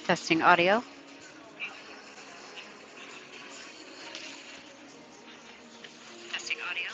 Testing audio. Testing audio.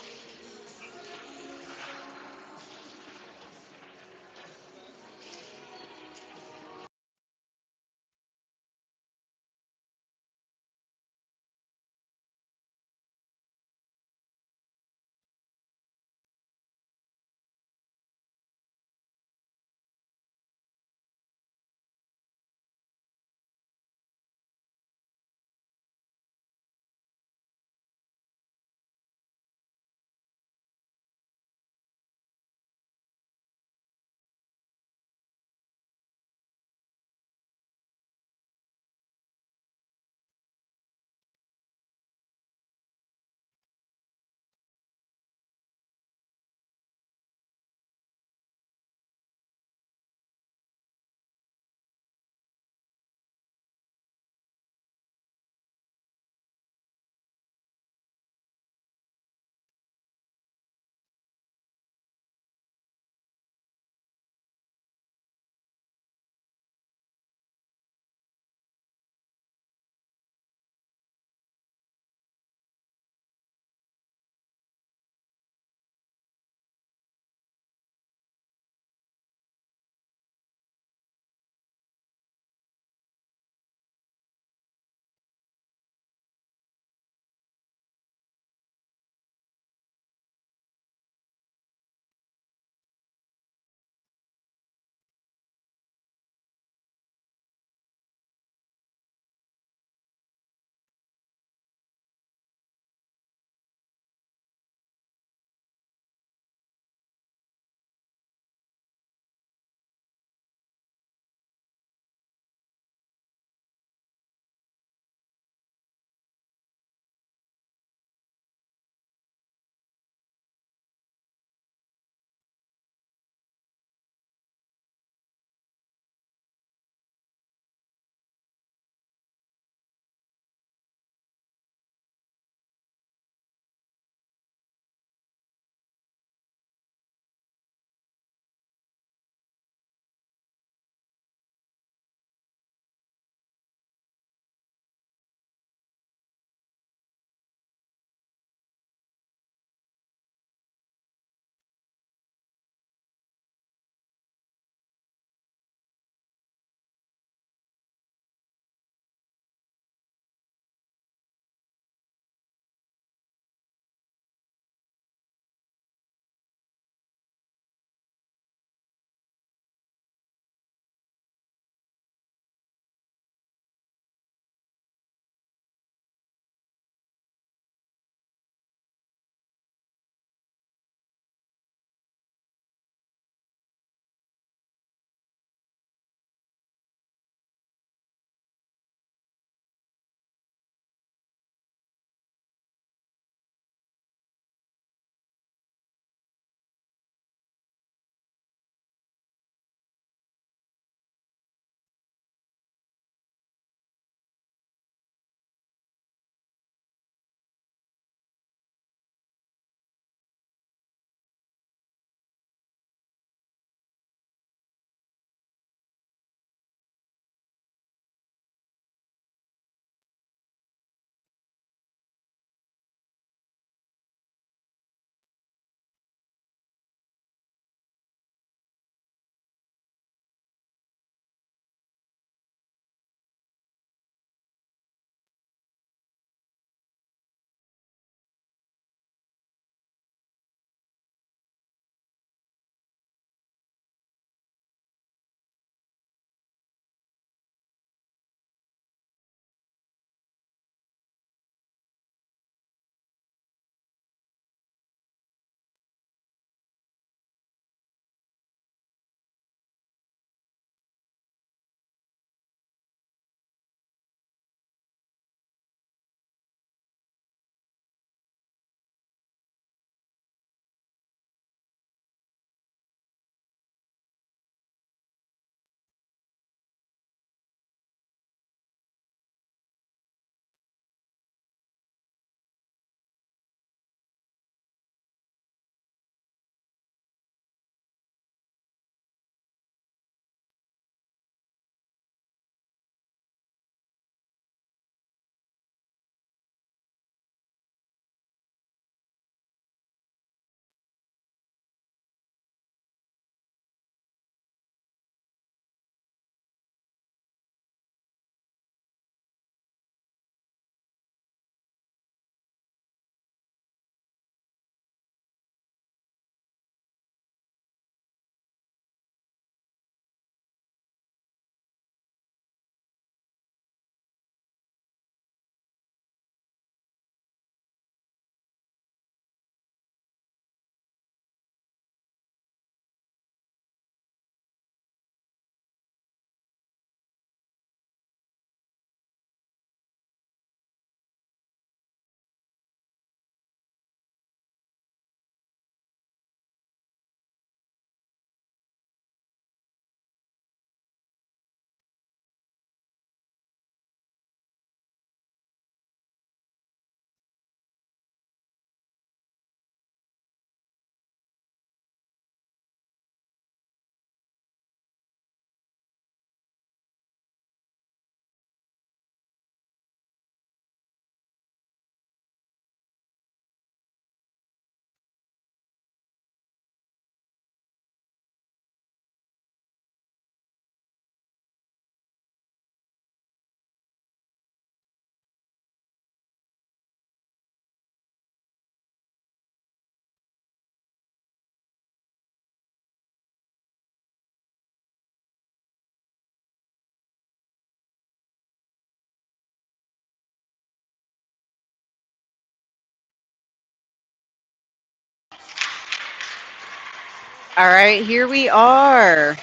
All right, here we are,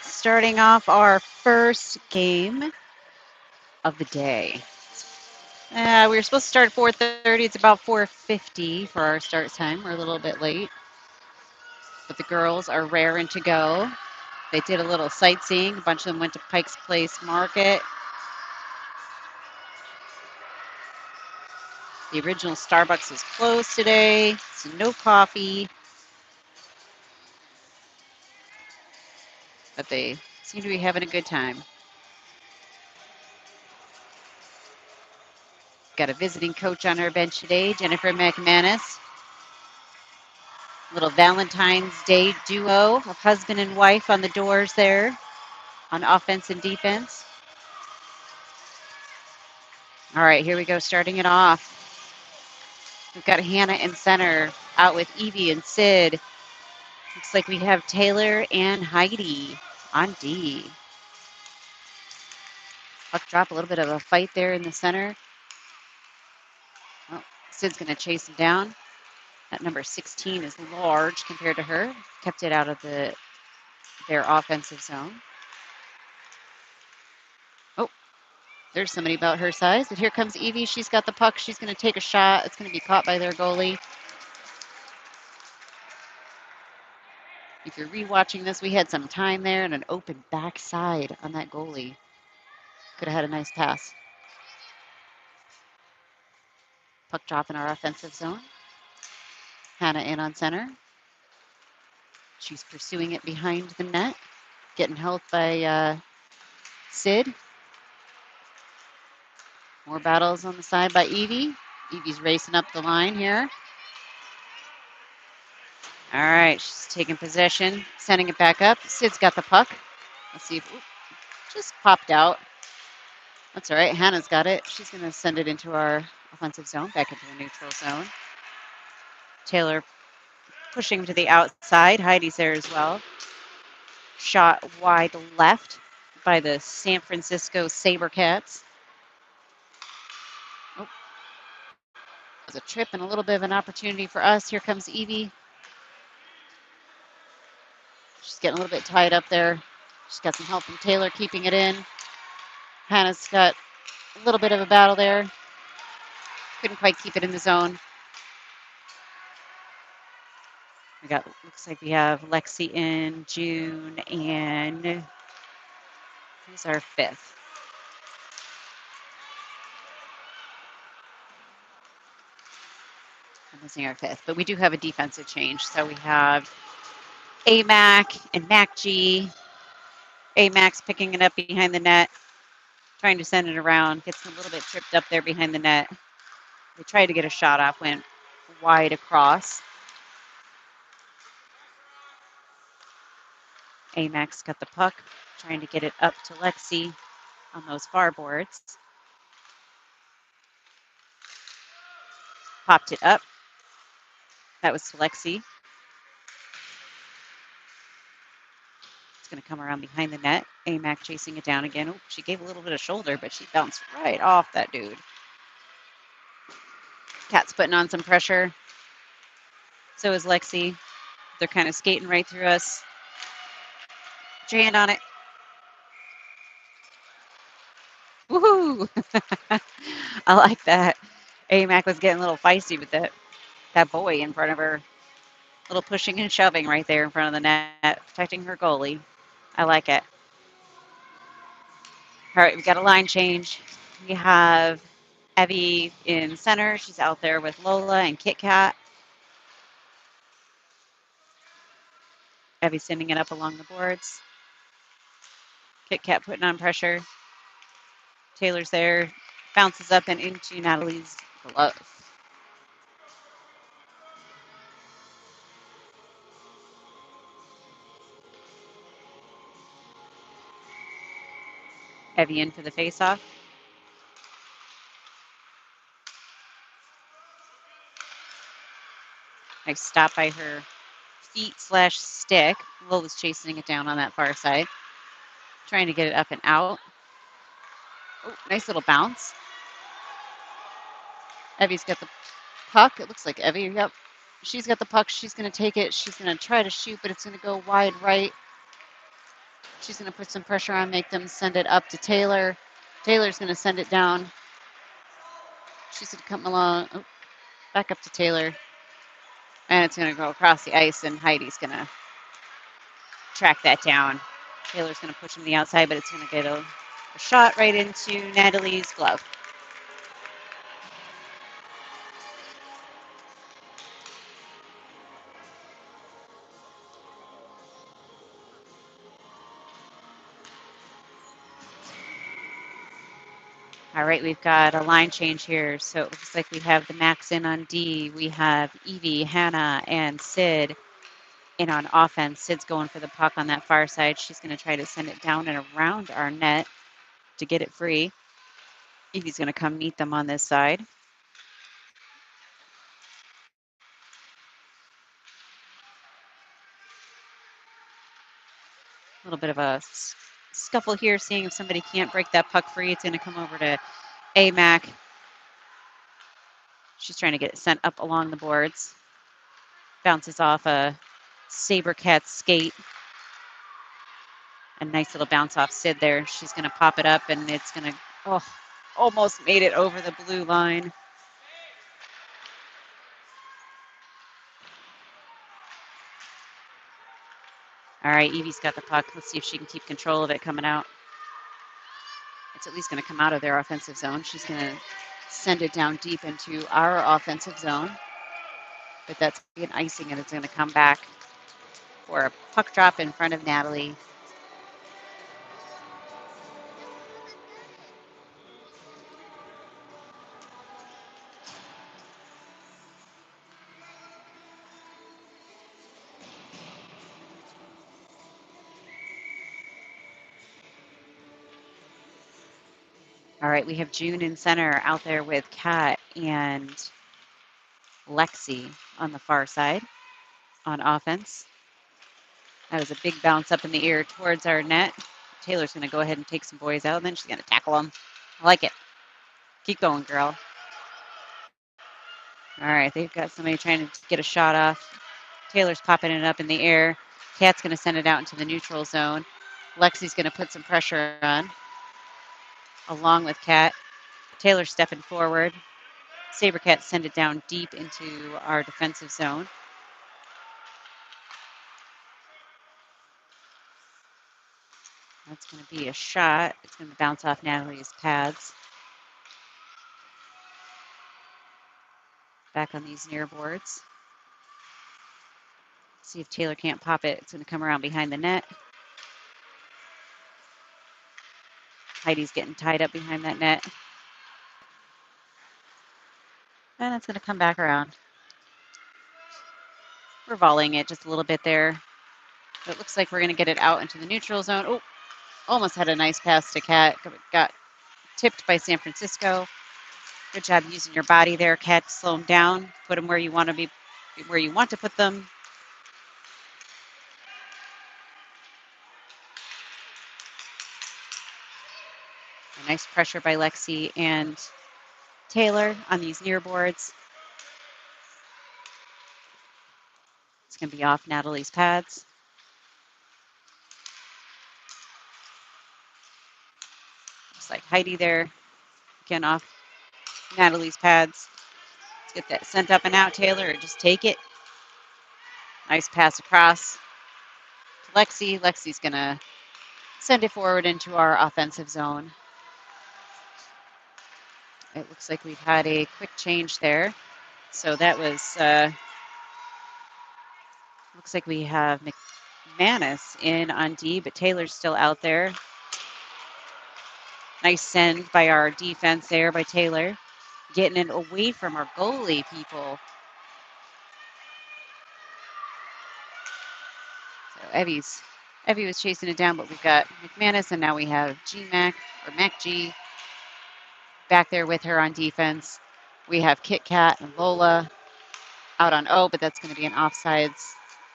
starting off our first game of the day. We were supposed to start at 4:30. It's about 4:50 for our start time. We're a little bit late, but the girls are raring to go. They did a little sightseeing. A bunch of them went to Pike's Place Market. The original Starbucks is closed today, so no coffee, but they seem to be having a good time. Got a visiting coach on our bench today, Jennifer McManus. Little Valentine's Day duo of husband and wife on the doors there on offense and defense. All right, here we go, starting it off. We've got Hannah in center, out with Evie and Sid. Looks like we have Taylor and Heidi on D. Puck drop, a little bit of a fight there in the center. Well, Sid's going to chase him down. That number 16 is large compared to her. Kept it out of their offensive zone. Oh, there's somebody about her size. But here comes Evie. She's got the puck. She's going to take a shot. It's going to be caught by their goalie. If you're rewatching this, we had some time there and an open backside on that goalie. Could have had a nice pass. Puck drop in our offensive zone. Hannah in on center. She's pursuing it behind the net. Getting helped by Sid. More battles on the side by Evie. Evie's racing up the line here. All right, she's taking possession, sending it back up. Sid's got the puck. Let's see if just popped out. That's all right. Hannah's got it. She's going to send it into our offensive zone, back into the neutral zone. Taylor pushing to the outside. Heidi's there as well. Shot wide left by the San Francisco Sabercats. Oh, that was a trip and a little bit of an opportunity for us. Here comes Evie. She's getting a little bit tied up there. She's got some help from Taylor keeping it in. Hannah's got a little bit of a battle there. Couldn't quite keep it in the zone. Looks like we have Lexi in, June, and who's our fifth? I'm missing our fifth, but we do have a defensive change. So we have AMAC and MacG. AMAC's picking it up behind the net, trying to send it around. Gets a little bit tripped up there behind the net. They tried to get a shot off, went wide across. AMAC's got the puck, trying to get it up to Lexi on those far boards. Popped it up. That was to Lexi. It's going to come around behind the net. AMAC chasing it down again. Oh, she gave a little bit of shoulder, but she bounced right off that dude. Cat's putting on some pressure. So is Lexi. They're kind of skating right through us. Put your hand on it. Woohoo! I like that. AMAC was getting a little feisty with that boy in front of her. A little pushing and shoving right there in front of the net, protecting her goalie. I like it. All right, we've got a line change. We have Evie in center. She's out there with Lola and Kit Kat. Evie sending it up along the boards. Kit Kat putting on pressure. Taylor's there. Bounces up and into Natalie's glove. Evie in for the faceoff. Nice stop by her feet/stick. Lola's chasing it down on that far side. Trying to get it up and out. Oh, nice little bounce. Evie's got the puck. It looks like Evie, yep. She's got the puck. She's going to take it. She's going to try to shoot, but it's going to go wide right. She's going to put some pressure on, make them send it up to Taylor. Taylor's going to send it down. She's going to come along, back up to Taylor. And it's going to go across the ice, and Heidi's going to track that down. Taylor's going to push him to the outside, but it's going to get a shot right into Natalie's glove. All right, we've got a line change here. So it looks like we have the Max in on D. We have Evie, Hannah, and Sid in on offense. Sid's going for the puck on that far side. She's going to try to send it down and around our net to get it free. Evie's going to come meet them on this side. A little bit of a scuffle here, seeing if somebody can't break that puck free. It's going to come over to AMAC. She's trying to get it sent up along the boards. Bounces off a Sabercat skate. A nice little bounce off Sid there. She's going to pop it up, and it's going to, almost made it over the blue line. All right, Evie's got the puck. Let's see if she can keep control of it coming out. It's at least going to come out of their offensive zone. She's going to send it down deep into our offensive zone. But that's an icing, and it's going to come back for a puck drop in front of Natalie. All right, we have June in center out there with Kat and Lexi on the far side on offense. That was a big bounce up in the air towards our net. Taylor's going to go ahead and take some boys out, and then she's going to tackle them. I like it. Keep going, girl. All right, they've got somebody trying to get a shot off. Taylor's popping it up in the air. Kat's going to send it out into the neutral zone. Lexi's going to put some pressure on, along with Kat. Taylor's stepping forward. Sabercat send it down deep into our defensive zone. That's going to be a shot. It's going to bounce off Natalie's pads. Back on these near boards. See if Taylor can't pop it. It's going to come around behind the net. Heidi's getting tied up behind that net. And it's going to come back around. We're volleying it just a little bit there. It looks like we're going to get it out into the neutral zone. Oh, almost had a nice pass to Kat. Got tipped by San Francisco. Good job using your body there, Kat. Slow them down. Put them where you want to be, where you want to put them. A nice pressure by Lexi and Taylor on these near boards. It's going to be off Natalie's pads. Looks like Heidi there. Again, off Natalie's pads. Let's get that sent up and out, Taylor, or just take it. Nice pass across to Lexi. Lexi's going to send it forward into our offensive zone. It looks like we've had a quick change there. So that was, looks like we have McManus in on D, but Taylor's still out there. Nice send by our defense there by Taylor. Getting it away from our goalie, people. So Evie was chasing it down, but we've got McManus, and now we have G-Mac, or Mac-G, back there with her on defense. We have Kit Kat and Lola out on O, but that's going to be an offsides.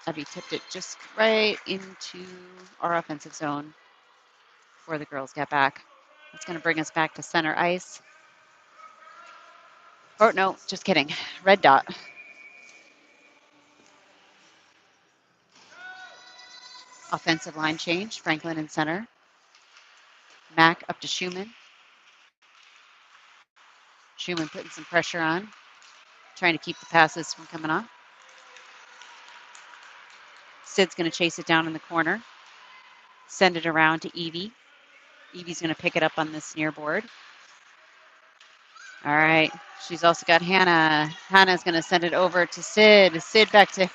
Evie tipped it just right into our offensive zone before the girls get back. That's going to bring us back to center ice. Oh, no, just kidding. Red dot. offensive line change. Franklin in center. Mack up to Schumann. Schumann putting some pressure on, trying to keep the passes from coming off. Sid's going to chase it down in the corner, send it around to Evie. Evie's going to pick it up on this near board. All right. She's also got Hannah. Hannah's going to send it over to Sid. Sid back to.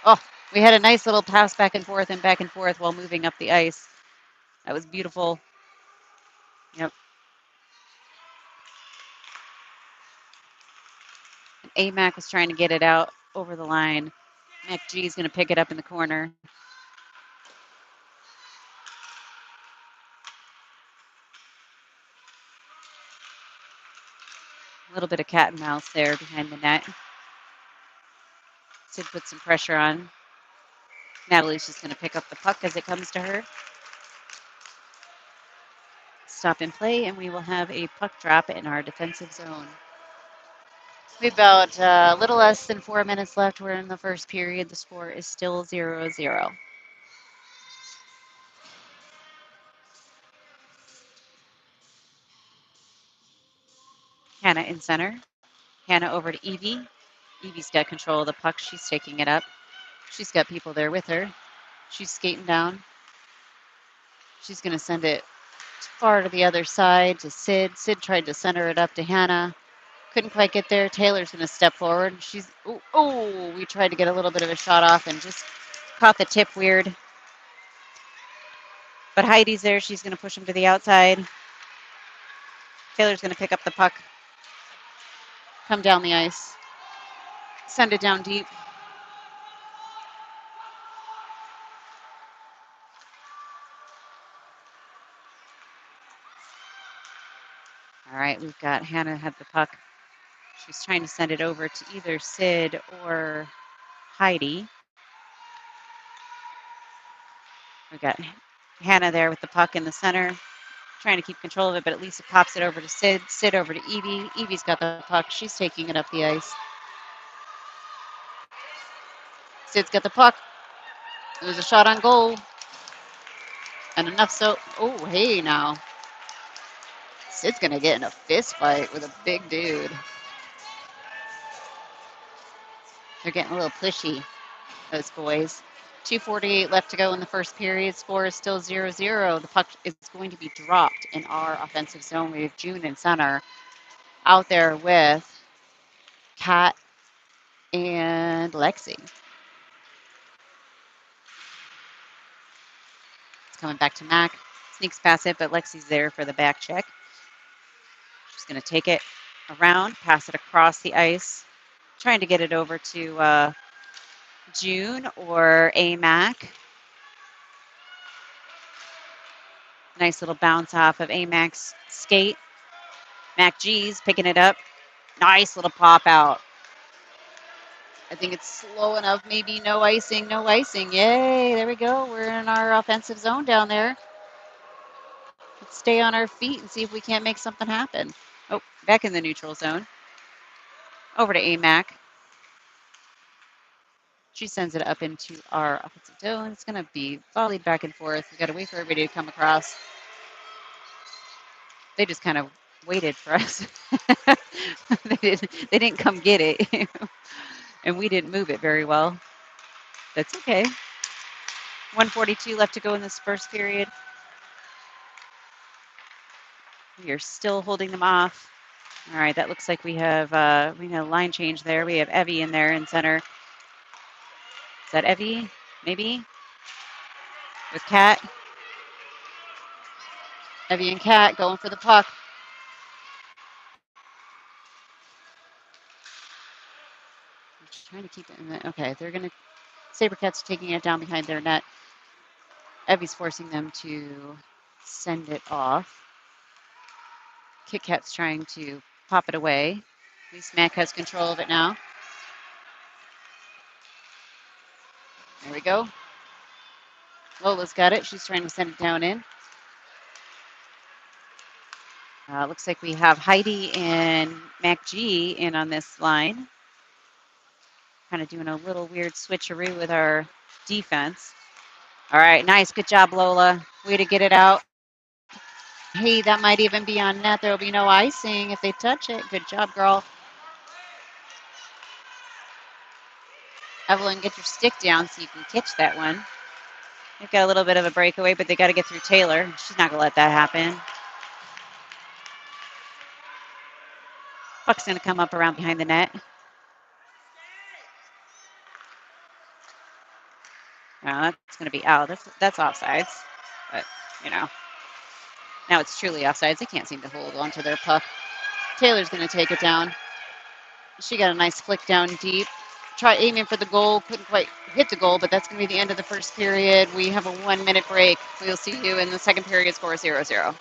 Oh, we had a nice little pass back and forth while moving up the ice. That was beautiful. Yep. And AMAC was trying to get it out over the line. MacG is going to pick it up in the corner. A little bit of cat and mouse there behind the net. Sid put some pressure on. Natalie's just going to pick up the puck as it comes to her. Stop and play, and we will have a puck drop in our defensive zone. We've about a little less than 4 minutes left. We're in the first period. The score is still 0-0. Hannah in center. Hannah over to Evie. Evie's got control of the puck. She's taking it up. She's got people there with her. She's skating down. She's going to send it far to the other side to Sid. Sid tried to center it up to Hannah. Couldn't quite get there. Taylor's going to step forward. She's, we tried to get a little bit of a shot off and just caught the tip weird. But Heidi's there. She's going to push him to the outside. Taylor's going to pick up the puck, come down the ice, send it down deep. All right, we've got Hannah have the puck. She's trying to send it over to either Sid or Heidi. We've got Hannah there with the puck in the center, trying to keep control of it, but at least it pops it over to Sid. Sid over to Evie. Evie's got the puck. She's taking it up the ice. Sid's got the puck. It was a shot on goal. And enough so. Oh, hey now. Sid's going to get in a fist fight with a big dude. They're getting a little pushy, those boys. 2:48 left to go in the first period. Score is still 0-0. The puck is going to be dropped in our offensive zone. We have June in center out there with Kat and Lexi. It's coming back to Mac. Sneaks past it, but Lexi's there for the back check. She's going to take it around, pass it across the ice, trying to get it over to June or AMAC. Nice little bounce off of AMAC's skate. MacG's picking it up. Nice little pop out. I think it's slow enough. Maybe no icing, no icing. Yay, there we go. We're in our offensive zone down there. Let's stay on our feet and see if we can't make something happen. Oh, back in the neutral zone. Over to AMAC. She sends it up into our offensive zone. It's going to be volleyed back and forth. We got to wait for everybody to come across. They just kind of waited for us. They didn't come get it. And we didn't move it very well. That's okay. 1:42 left to go in this first period. We are still holding them off. All right, that looks like we have a line change there. We have Evie in there in center. Is that Evie? Maybe? With Kat. Evie and Kat going for the puck. I'm trying to keep it in the. Okay, they're going to. Sabercats taking it down behind their net. Evie's forcing them to send it off. Kit Kat's trying to pop it away. At least Mac has control of it now. There we go. Lola's got it. She's trying to send it down in. Looks like we have Heidi and MacG in on this line. Kind of doing a little weird switcheroo with our defense. All right, nice. Good job, Lola. Way to get it out. Hey, that might even be on net. There will be no icing if they touch it. Good job, girl. Evelyn, get your stick down so you can catch that one. They've got a little bit of a breakaway, but they got to get through Taylor. She's not going to let that happen. Puck's going to come up around behind the net. No, that's going to be out. That's offsides. But, you know, now it's truly offsides. They can't seem to hold onto their puck. Taylor's going to take it down. She got a nice flick down deep. Try aiming for the goal. Couldn't quite hit the goal, but that's going to be the end of the first period. We have a 1 minute break. We'll see you in the second period. Score 0-0.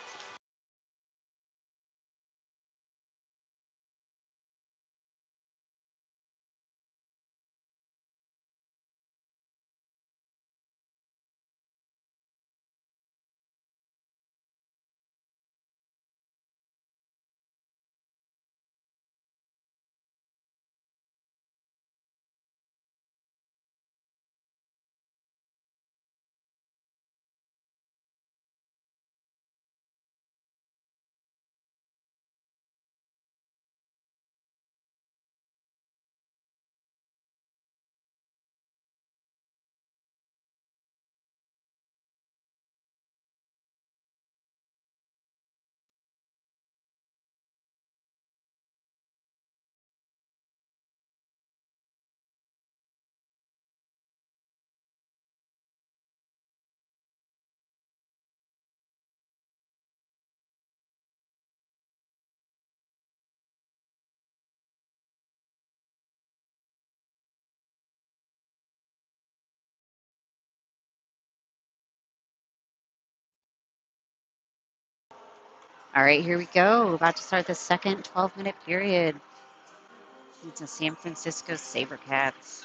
All right, here we go. About to start the second 12-minute period. It's the San Francisco SaberCats.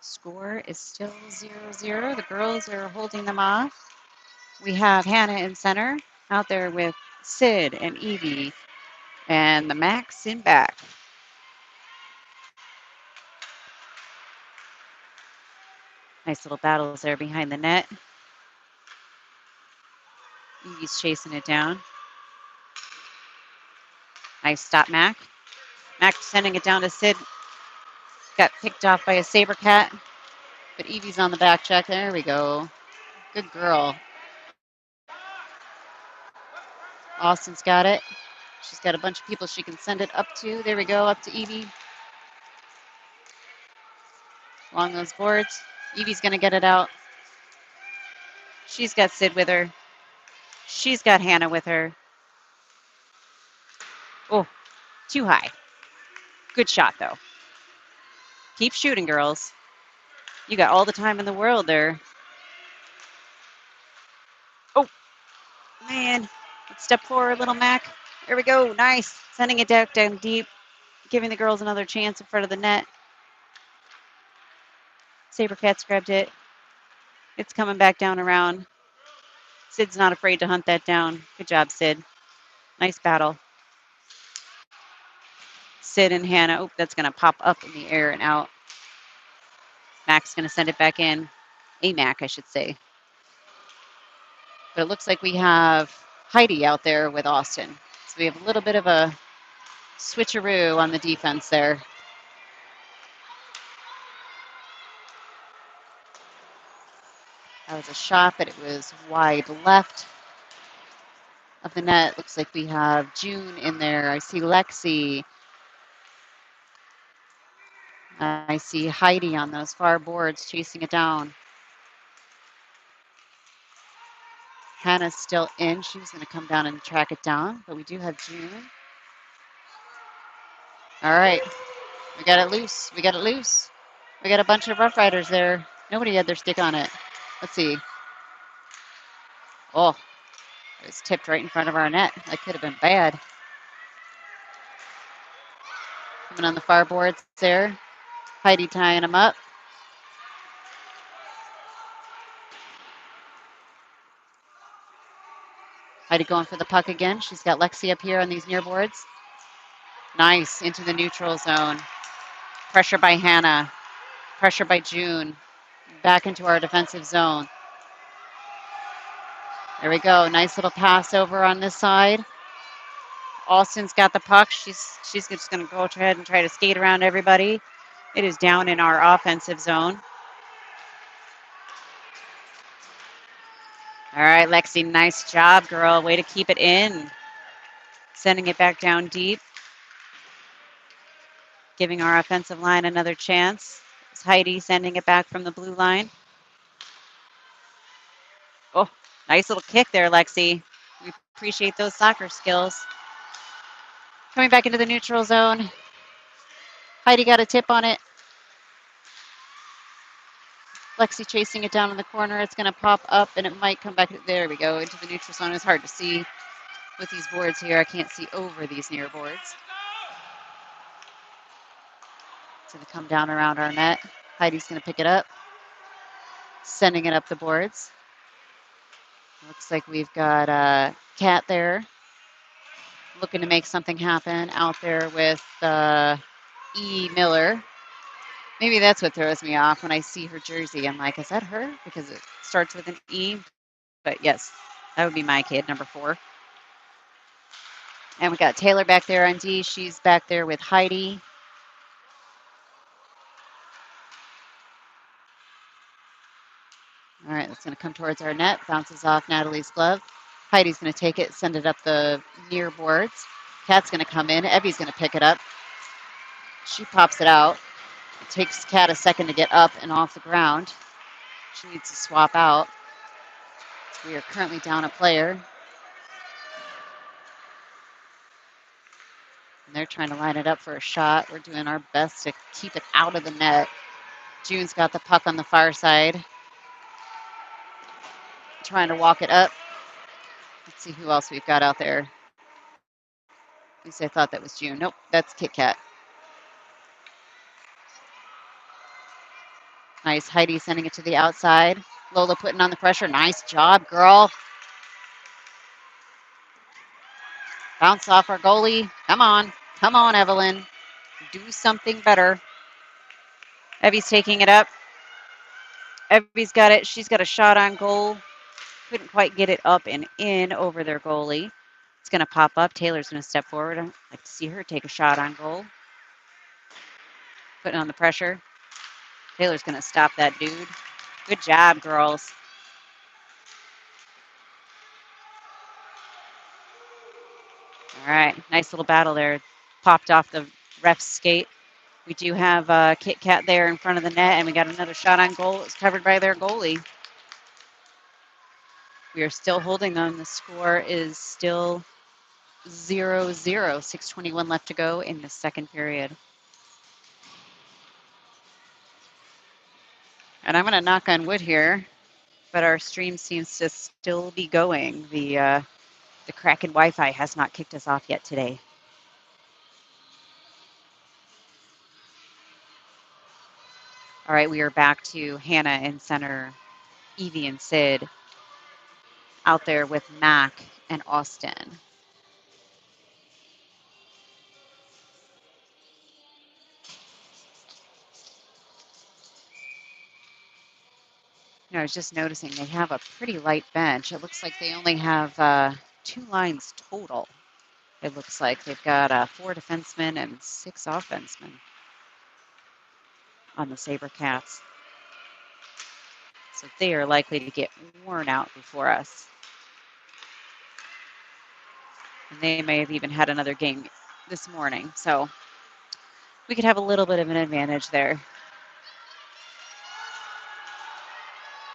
Score is still 0-0. The girls are holding them off. We have Hannah in center out there with Sid and Evie and the Max in back. Nice little battles there behind the net. Evie's chasing it down. Nice stop, Mac. Mac sending it down to Sid. Got picked off by a SaberCat, but Evie's on the back check. There we go. Good girl. Austin's got it. She's got a bunch of people she can send it up to. There we go, up to Evie. Along those boards. Evie's going to get it out. She's got Sid with her. She's got Hannah with her. Oh, too high. Good shot, though. Keep shooting, girls. You got all the time in the world there. Oh, man. Let's step forward, little Mac. There we go. Nice. Sending it down deep. Giving the girls another chance in front of the net. SaberCats grabbed it. It's coming back down around. Sid's not afraid to hunt that down. Good job, Sid. Nice battle. Sid and Hannah. Oh, that's going to pop up in the air and out. Mac's going to send it back in. Mac, I should say. But it looks like we have Heidi out there with Austin. So we have a little bit of a switcheroo on the defense there. That was a shot, but it was wide left of the net. Looks like we have June in there. I see Lexi. I see Heidi on those far boards chasing it down. Hannah's still in. She's going to come down and track it down, but we do have June. All right. We got it loose. We got it loose. We got a bunch of Rough Riders there. Nobody had their stick on it. Let's see. Oh, it was tipped right in front of our net. That could have been bad. Coming on the far boards there. Heidi tying them up. Heidi going for the puck again. She's got Lexi up here on these near boards. Nice, into the neutral zone. Pressure by Hannah. Pressure by June. back into our defensive zone. There we go. Nice little pass over on this side. Austin's got the puck. She's just going to go ahead and try to skate around everybody. It is down in our offensive zone. All right, Lexi, nice job, girl. Way to keep it in. Sending it back down deep. Giving our offensive line another chance. It's Heidi sending it back from the blue line. Oh, nice little kick there, Lexi. We appreciate those soccer skills. Coming back into the neutral zone. Heidi got a tip on it. Lexi chasing it down in the corner. It's going to pop up, and it might come back. There we go, into the neutral zone. It's hard to see with these boards here. I can't see over these near boards. It's going to come down around our net. Heidi's going to pick it up, sending it up the boards. Looks like we've got Kat there looking to make something happen out there with E. Miller. Maybe that's what throws me off when I see her jersey. I'm like, is that her? Because it starts with an E. But yes, that would be my kid, number 4. And we got Taylor back there on D. She's back there with Heidi. All right, that's going to come towards our net. Bounces off Natalie's glove. Heidi's going to take it, send it up the near boards. Kat's going to come in. Evie's going to pick it up. She pops it out. It takes Kat a second to get up and off the ground. She needs to swap out. We are currently down a player. And they're trying to line it up for a shot. We're doing our best to keep it out of the net. June's got the puck on the far side. Trying to walk it up. Let's see who else we've got out there. At least I thought that was June. Nope, that's Kit Kat. Nice. Heidi sending it to the outside. Lola putting on the pressure. Nice job, girl. Bounce off our goalie. Come on. Come on, Evelyn. Do something better. Evie's taking it up. Evie's got it. She's got a shot on goal. Couldn't quite get it up and in over their goalie. It's going to pop up. Taylor's going to step forward. I'd like to see her take a shot on goal. Putting on the pressure. Taylor's going to stop that dude. Good job, girls. All right. Nice little battle there. Popped off the ref's skate. We do have Kit Kat there in front of the net, and we got another shot on goal. It's covered by their goalie. We are still holding them. The score is still 0-0. 6:21 left to go in the second period. And I'm going to knock on wood here, but our stream seems to still be going. The Kraken Wi-Fi has not kicked us off yet today. All right, we are back to Hannah in center, Evie and Sid out there with Mac and Austin. I was just noticing they have a pretty light bench. It looks like they only have 2 lines total. It looks like they've got 4 defensemen and 6 offensemen on the SaberCats. So they are likely to get worn out before us. And they may have even had another game this morning. So we could have a little bit of an advantage there.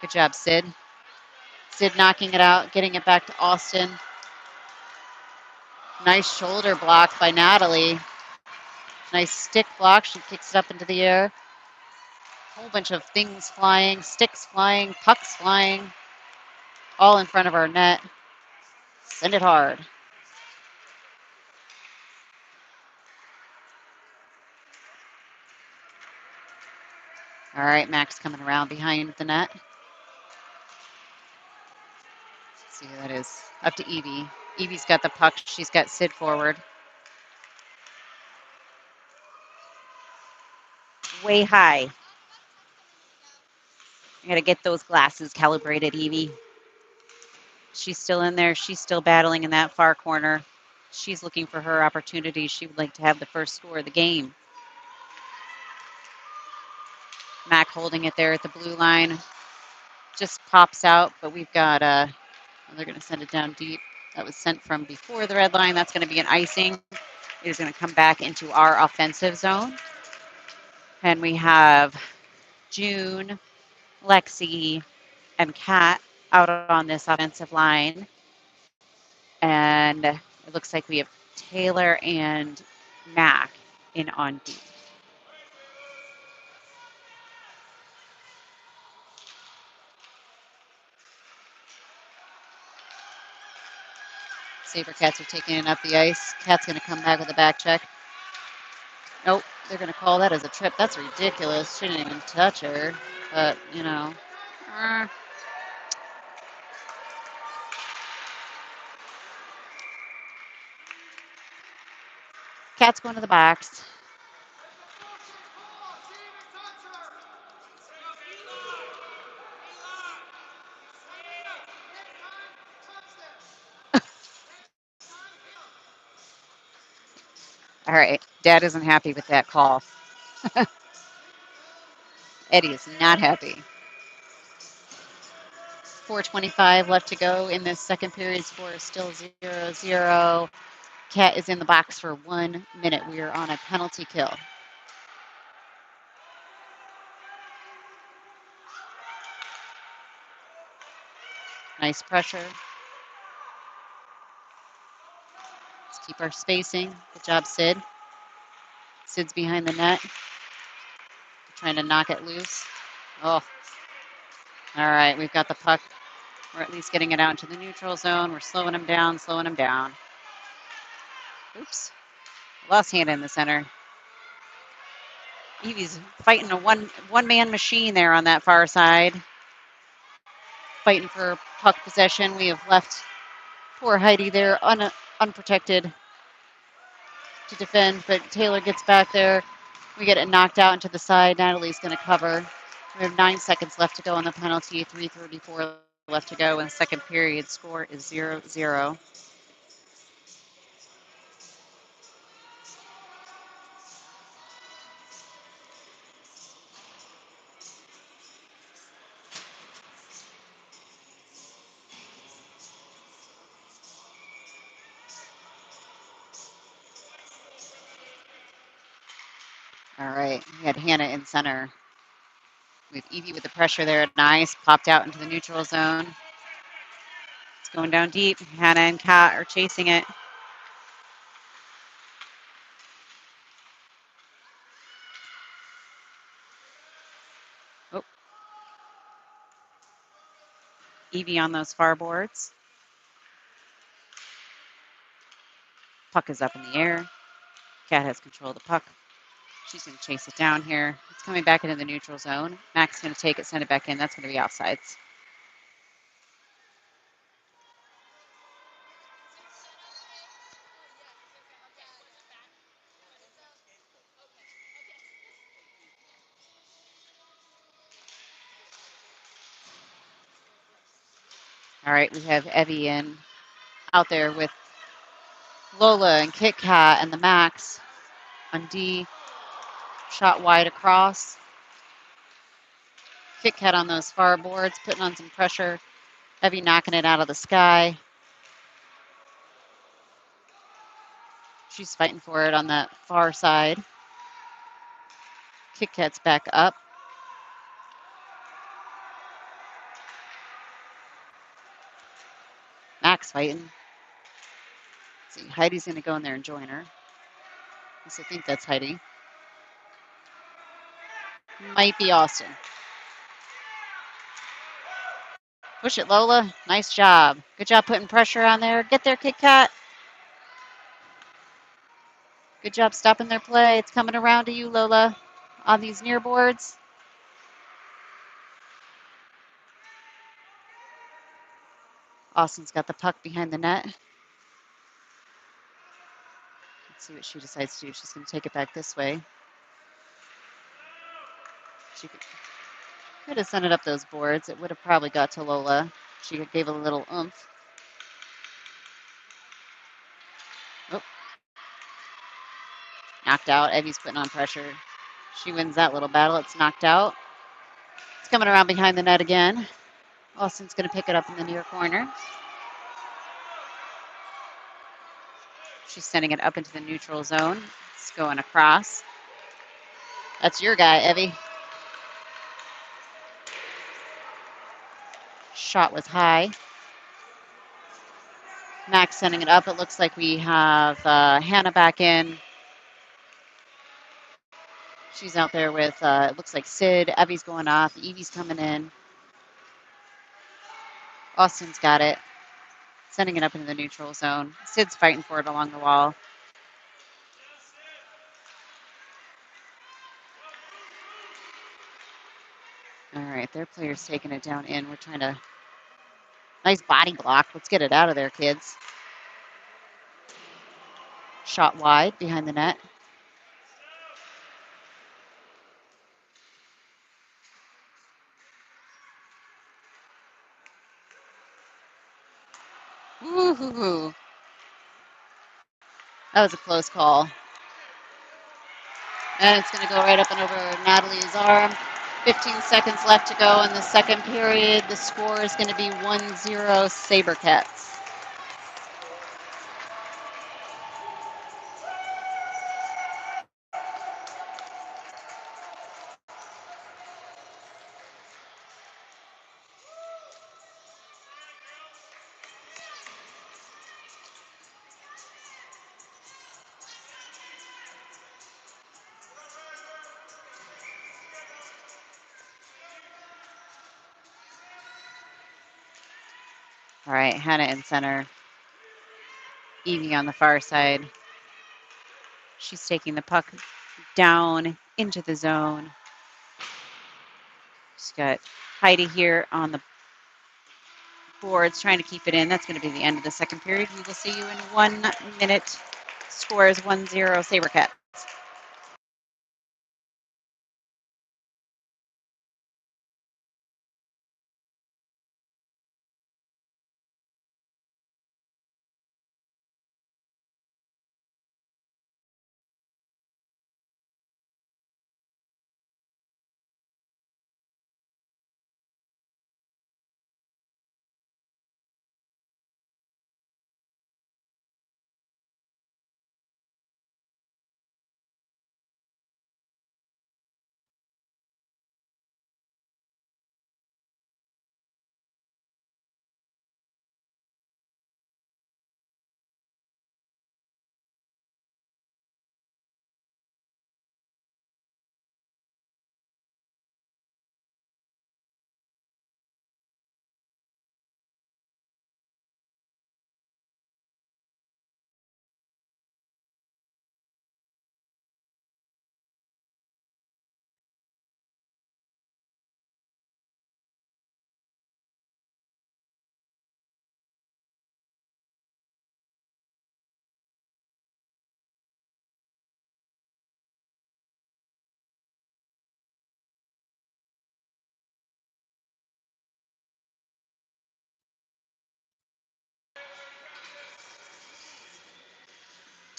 Good job, Sid. Sid knocking it out, getting it back to Austin. Nice shoulder block by Natalie. Nice stick block. She kicks it up into the air. Whole bunch of things flying, sticks flying, pucks flying, all in front of our net. Send it hard. All right, Max coming around behind the net. Let's see who that is. Up to Evie. Evie's got the puck. She's got Sid forward. Way high. I got to get those glasses calibrated, Evie. She's still in there. She's still battling in that far corner. She's looking for her opportunity. She would like to have the first score of the game. Mac holding it there at the blue line. Just pops out, but we've got they're going to send it down deep. That was sent from before the red line. That's going to be an icing. It is going to come back into our offensive zone. And we have June, Lexi, and Kat out on this offensive line. And it looks like we have Taylor and Mac in on D. Sabercats are taking it up the ice. Cat's going to come back with a back check. Nope, they're going to call that as a trip. That's ridiculous. She didn't even touch her. But, you know. Cat's going to the box. All right. Dad isn't happy with that call. Eddie is not happy. 4:25 left to go in this second period. Score is still 0-0. Cat is in the box for 1 minute. We are on a penalty kill. Nice pressure. Let's keep our spacing. Good job, Sid. Sid's behind the net. Trying to knock it loose. Oh. All right, we've got the puck. We're at least getting it out into the neutral zone. We're slowing him down, slowing him down. Oops. Lost hand in the center. Evie's fighting a one-man machine there on that far side. Fighting for puck possession. We have left poor Heidi there unprotected to defend, but Taylor gets back there. We get it knocked out into the side. Natalie's going to cover. We have 9 seconds left to go on the penalty. 3:34 left to go in the second period. Score is 0-0. All right, we had Hannah in center. We have Evie with the pressure there. Nice, popped out into the neutral zone. It's going down deep. Hannah and Kat are chasing it. Oh. Evie on those far boards. Puck is up in the air. Kat has control of the puck. She's going to chase it down here. It's coming back into the neutral zone. Mac's going to take it, send it back in. That's going to be offsides. All right, we have Evie in out there with Lola and Kit Kat and the Max on D. Shot wide across. Kit Kat on those far boards, putting on some pressure. Evie knocking it out of the sky. She's fighting for it on that far side. Kit Kat's back up. Max fighting. Let's see, Heidi's going to go in there and join her. I think that's Heidi. Might be Austin. Push it, Lola. Nice job. Good job putting pressure on there. Get there, Kit Kat. Good job stopping their play. It's coming around to you, Lola, on these near boards. Austin's got the puck behind the net. Let's see what she decides to do. She's going to take it back this way. Could have sent it up those boards. It would have probably got to Lola. She gave a little oomph. Oh, knocked out. Evie's putting on pressure. She wins that little battle. It's knocked out. It's coming around behind the net again. Austin's going to pick it up in the near corner. She's sending it up into the neutral zone. It's going across. That's your guy, Evie. Shot was high. Max sending it up. It looks like we have Hannah back in. She's out there with, it looks like Sid. Evie's going off. Evie's coming in. Austin's got it. Sending it up into the neutral zone. Sid's fighting for it along the wall. All right, their player's taking it down in. We're trying to, nice body block. Let's get it out of there, kids. Shot wide behind the net. Woo-hoo-hoo. That was a close call. And it's going to go right up and over Natalie's arm. 15 seconds left to go in the second period. The score is going to be 1-0 Sabercats. All right, Hannah in center. Evie on the far side. She's taking the puck down into the zone. She's got Heidi here on the boards trying to keep it in. That's going to be the end of the second period. We will see you in 1 minute. Score is 1-0 Sabercats.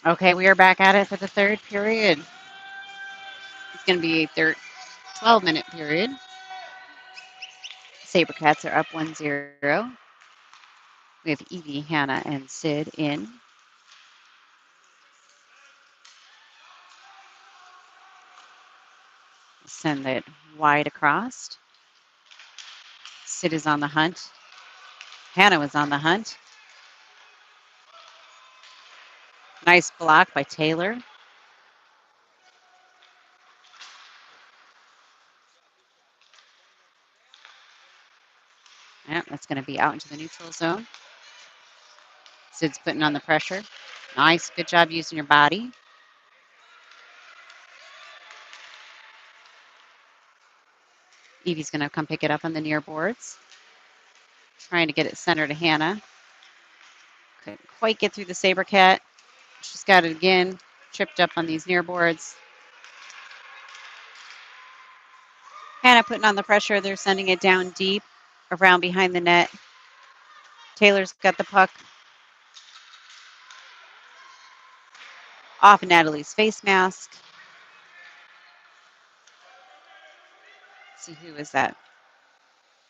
Okay, we are back at it for the third period. It's going to be a 12-minute period. Sabercats are up 1-0. We have Evie, Hannah, and Sid in. Send it wide across. Sid is on the hunt. Hannah was on the hunt. Nice block by Taylor. Yeah, that's going to be out into the neutral zone. Sid's putting on the pressure. Nice. Good job using your body. Evie's going to come pick it up on the near boards. Trying to get it centered to Hannah. Couldn't quite get through the Sabercat. She's got it again. Tripped up on these near boards. Hannah putting on the pressure. They're sending it down deep around behind the net. Taylor's got the puck off Natalie's face mask. Let's see, who is that?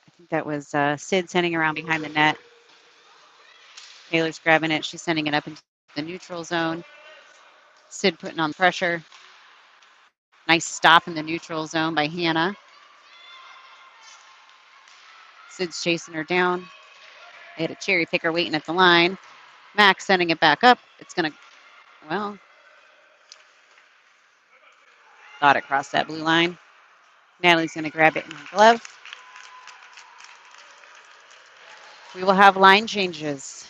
I think that was Sid sending around behind the net. Taylor's grabbing it. She's sending it up into the neutral zone. Sid putting on pressure. Nice stop in the neutral zone by Hannah. Sid's chasing her down. They had a cherry picker waiting at the line. Max sending it back up. It's going to, well, thought it crossed that blue line. Natalie's going to grab it in her glove. We will have line changes.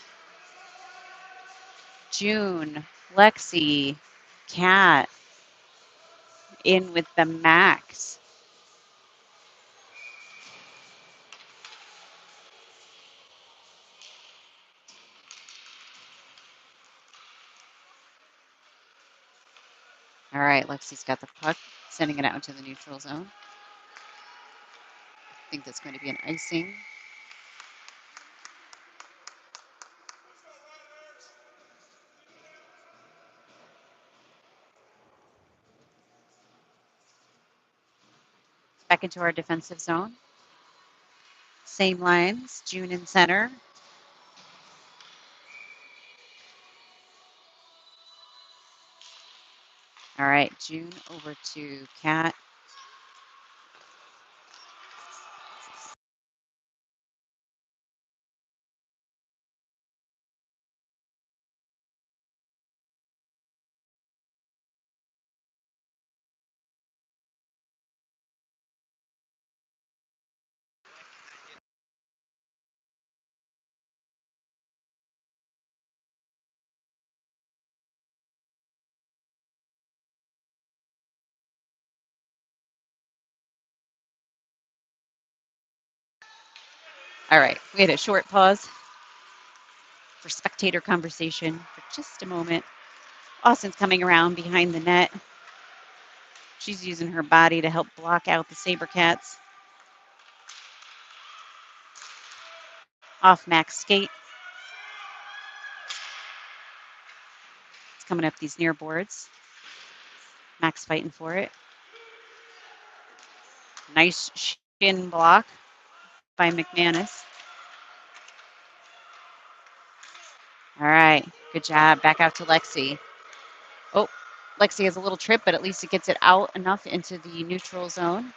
June, Lexi, Kat in with the Max. All right, Lexi's got the puck, sending it out into the neutral zone. I think that's going to be an icing. Back into our defensive zone. Same lines, June in center. All right, June over to Kat. All right, we had a short pause for spectator conversation for just a moment. Austin's coming around behind the net. She's using her body to help block out the Sabercats. Off Max skate. It's coming up these near boards. Max fighting for it. Nice shin block by McManus. All right, good job. Back out to Lexi. Oh, Lexi has a little trip, but at least it gets it out enough into the neutral zone.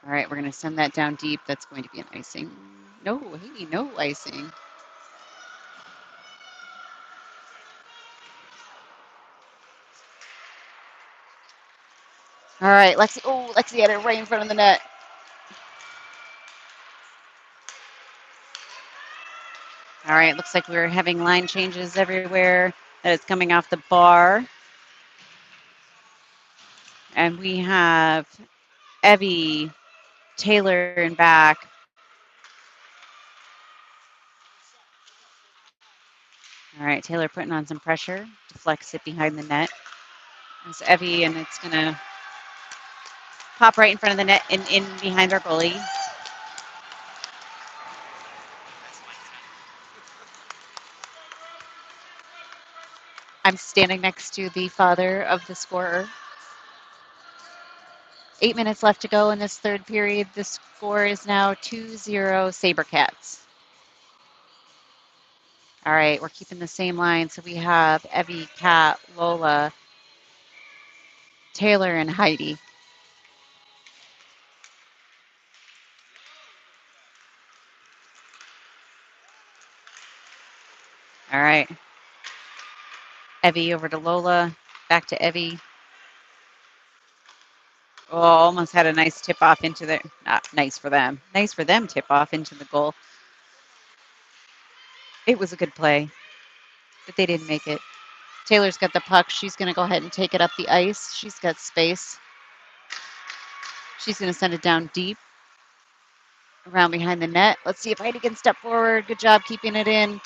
All right, we're going to send that down deep. That's going to be an icing. No, hey, no icing. All right, Lexi. Oh, Lexi had it right in front of the net. All right, looks like we're having line changes everywhere. That is coming off the bar. And we have Evie, Taylor in back. All right, Taylor putting on some pressure, deflects it behind the net. It's Evie, and it's going to pop right in front of the net and in behind our goalie. I'm standing next to the father of the scorer. 8 minutes left to go in this third period. The score is now 2-0 Sabercats. All right, we're keeping the same line. So we have Evie, Kat, Lola, Taylor, and Heidi. All right. Evie over to Lola. Back to Evie. Oh, almost had a nice tip off into the, not nice for them. Nice for them, tip off into the goal. It was a good play, but they didn't make it. Taylor's got the puck. She's going to go ahead and take it up the ice. She's got space. She's going to send it down deep around behind the net. Let's see if Heidi can step forward. Good job keeping it in.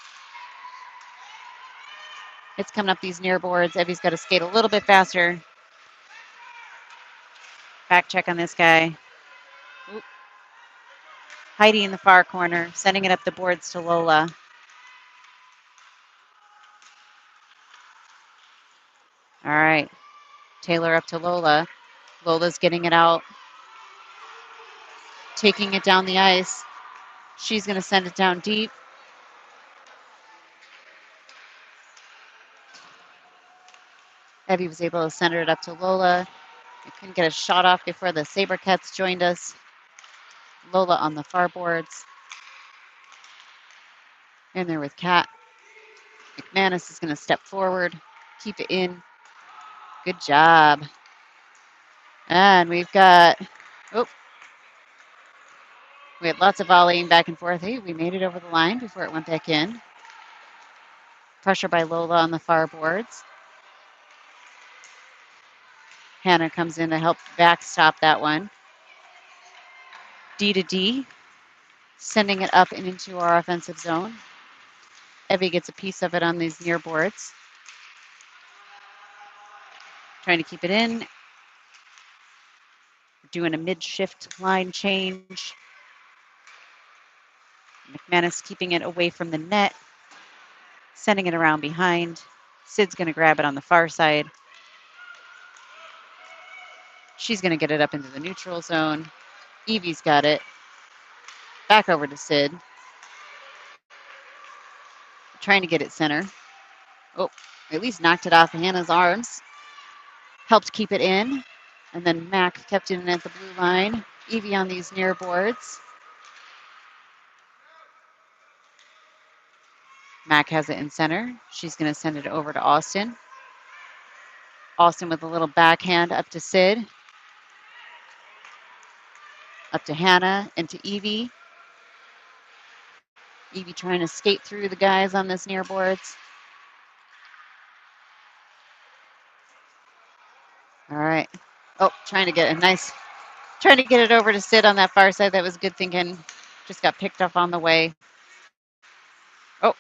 It's coming up these near boards. Evie's got to skate a little bit faster. Back check on this guy. Oop. Heidi in the far corner, sending it up the boards to Lola. All right. Taylor up to Lola. Lola's getting it out, taking it down the ice. She's going to send it down deep. Evie was able to send it up to Lola. I couldn't get a shot off before the Sabercats joined us. Lola on the far boards. In there with Kat. McManus is going to step forward, keep it in. Good job. And we've got, oh, we had lots of volleying back and forth. Hey, we made it over the line before it went back in. Pressure by Lola on the far boards. Hannah comes in to help backstop that one. D to D, sending it up and into our offensive zone. Evie gets a piece of it on these near boards. Trying to keep it in. Doing a mid-shift line change. McManus keeping it away from the net. Sending it around behind. Sid's going to grab it on the far side. She's going to get it up into the neutral zone. Evie's got it. Back over to Sid. Trying to get it center. Oh, at least knocked it off Hannah's arms. Helped keep it in. And then Mac kept it in at the blue line. Evie on these near boards. Mac has it in center. She's going to send it over to Austin. Austin with a little backhand up to Sid. Up to Hannah and to Evie. Evie trying to skate through the guys on this near boards. All right. Oh, trying to get it over to Sid on that far side. That was good thinking. Just got picked up on the way. Oh.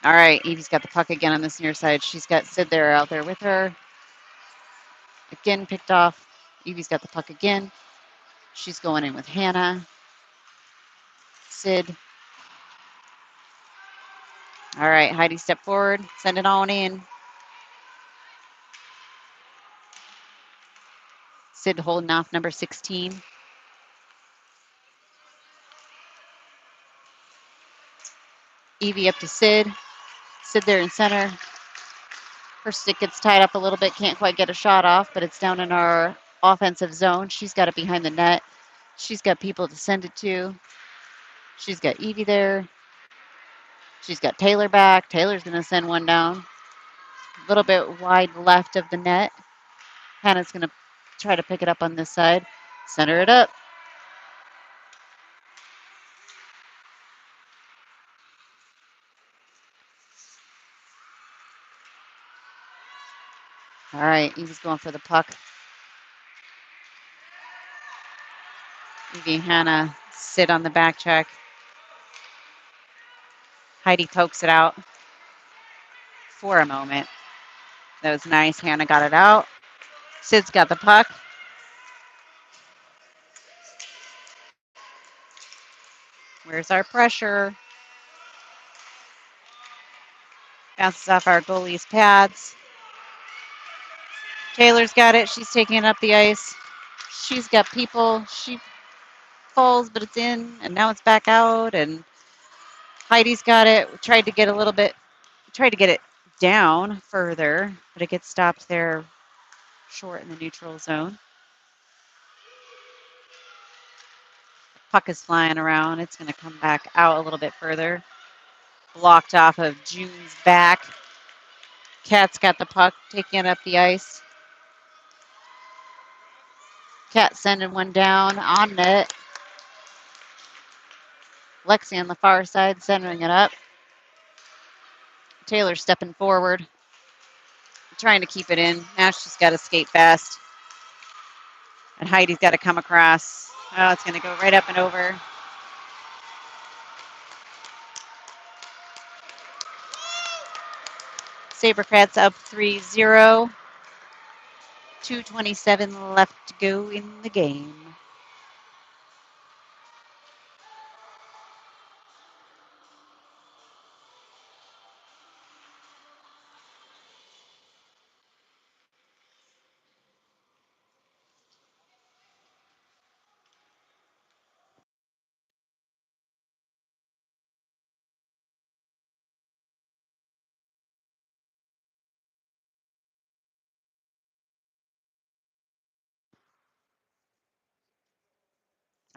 All right. Evie's got the puck again on this near side. She's got Sid out there with her. Again picked off. Evie's got the puck again. She's going in with Hannah. Sid. All right. Heidi, step forward. Send it on in. Sid holding off number 16. Evie up to Sid. Sid there in center. Her stick gets tied up a little bit. Can't quite get a shot off, but it's down in our offensive zone. She's got it behind the net. She's got people to send it to. She's got Evie there. She's got Taylor back. Taylor's going to send one down. A little bit wide left of the net. Hannah's going to try to pick it up on this side. Center it up. All right, Evie's going for the puck. Evie and Hannah sit on the back check. Heidi pokes it out for a moment. That was nice. Hannah got it out. Sid's got the puck. Where's our pressure? Bounces off our goalie's pads. Taylor's got it. She's taking it up the ice. She's got people. She falls, but it's in, and now it's back out. And Heidi's got it. Tried to get it down further, but it gets stopped there short in the neutral zone. Puck is flying around. It's going to come back out a little bit further. Blocked off of June's back. Kat's got the puck, taking it up the ice. Kat sending one down on net. Lexi on the far side, centering it up. Taylor stepping forward, trying to keep it in. Now she's got to skate fast. And Heidi's got to come across. Oh, it's going to go right up and over. Sabercats up 3-0. 2:27 left to go in the game.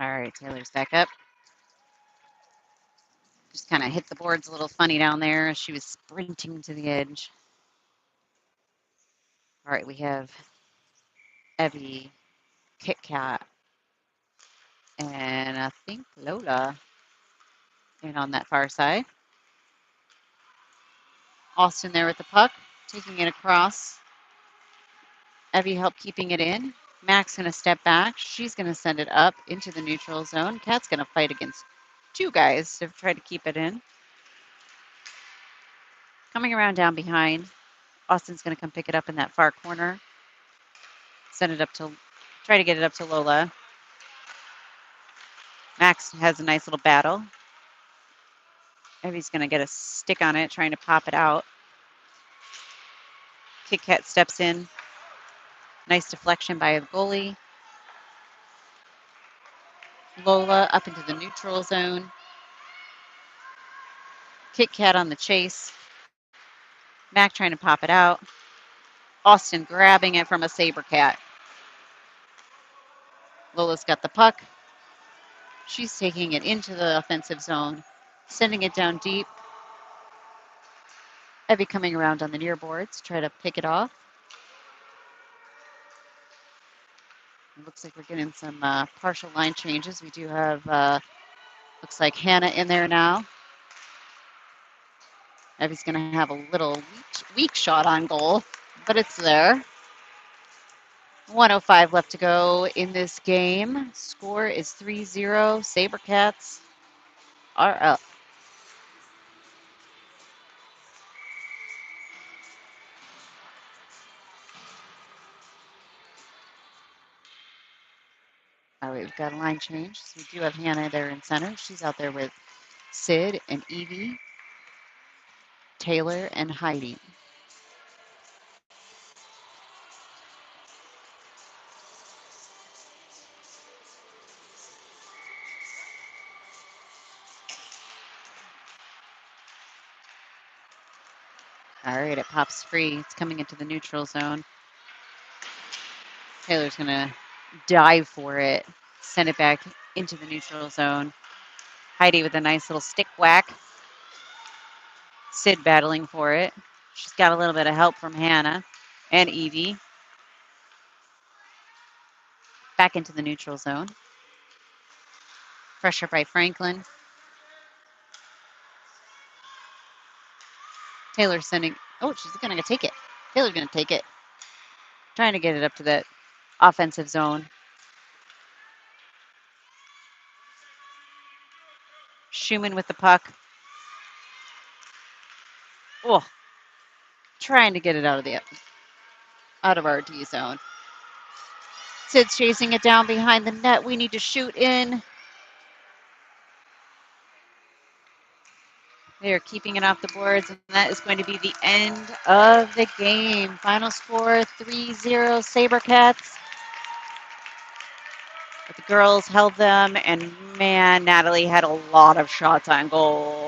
All right, Taylor's back up. Just kind of hit the boards a little funny down there as she was sprinting to the edge. All right, we have Evie, Kit Kat, and I think Lola in on that far side. Austin there with the puck, taking it across. Evie helped keeping it in. Mac's going to step back. She's going to send it up into the neutral zone. Kat's going to fight against two guys to try to keep it in. Coming around down behind. Austin's going to come pick it up in that far corner. Send it up to, try to get it up to Lola. Max has a nice little battle. Evie's going to get a stick on it, trying to pop it out. Kit Kat steps in. Nice deflection by the goalie. Lola up into the neutral zone. Kit Kat on the chase. Mac trying to pop it out. Austin grabbing it from a Saber Cat. Lola's got the puck. She's taking it into the offensive zone, sending it down deep. Evie coming around on the near boards, try to pick it off. It looks like we're getting some partial line changes. We do have, looks like Hannah in there now. Evie's going to have a little weak shot on goal, but it's there. 1:05 left to go in this game. Score is 3-0. Sabercats are up. All right, we've got a line change. So we do have Hannah there in center. She's out there with Sid and Evie, Taylor, and Heidi. All right, it pops free. It's coming into the neutral zone. Taylor's going to dive for it, send it back into the neutral zone. Heidi with a nice little stick whack. Sid battling for it. She's got a little bit of help from Hannah and Evie. Back into the neutral zone. Pressure by Franklin. Taylor sending. Oh, she's going to take it. Taylor's going to take it. Trying to get it up to that offensive zone. Schumann with the puck. Oh, trying to get it out of our D zone. Sid's chasing it down behind the net. We need to shoot in. They are keeping it off the boards, and that is going to be the end of the game. Final score 3-0 Sabercats. But the girls held them, and man, Natalie had a lot of shots on goal.